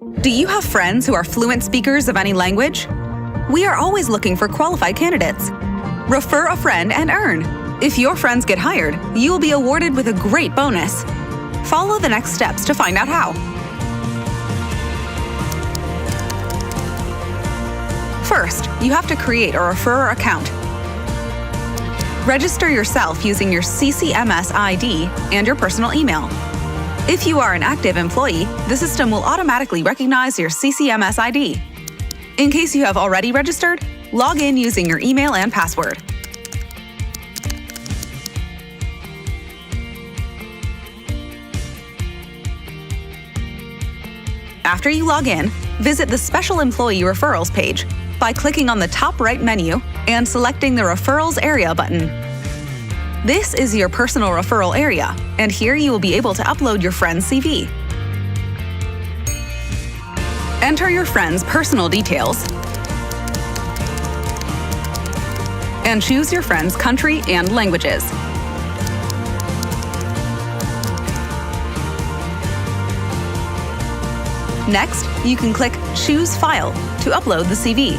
Do you have friends who are fluent speakers of any language? We are always looking for qualified candidates. Refer a friend and earn. If your friends get hired, you will be awarded with a great bonus. Follow the next steps to find out how. First, you have to create a referrer account. Register yourself using your CCMS ID and your personal email. If you are an active employee, the system will automatically recognize your CCMS ID. In case you have already registered, log in using your email and password. After you log in, visit the Special Employee Referrals page by clicking on the top right menu and selecting the Referrals area button. This is your personal referral area, and here you will be able to upload your friend's CV. Enter your friend's personal details and choose your friend's country and languages. Next, you can click Choose File to upload the CV.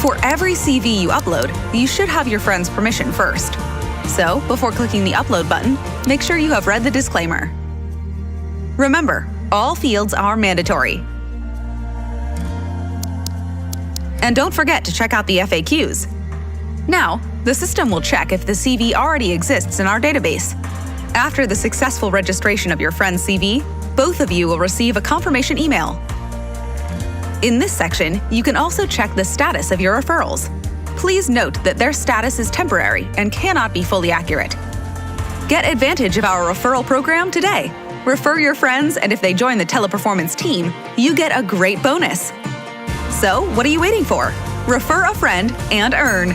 For every CV you upload, you should have your friend's permission first. So, before clicking the Upload button, make sure you have read the disclaimer. Remember, all fields are mandatory. And don't forget to check out the FAQs. Now, the system will check if the CV already exists in our database. After the successful registration of your friend's CV, both of you will receive a confirmation email. In this section, you can also check the status of your referrals. Please note that their status is temporary and cannot be fully accurate. Get advantage of our referral program today. Refer your friends, and if they join the Teleperformance team, you get a great bonus. So, what are you waiting for? Refer a friend and earn.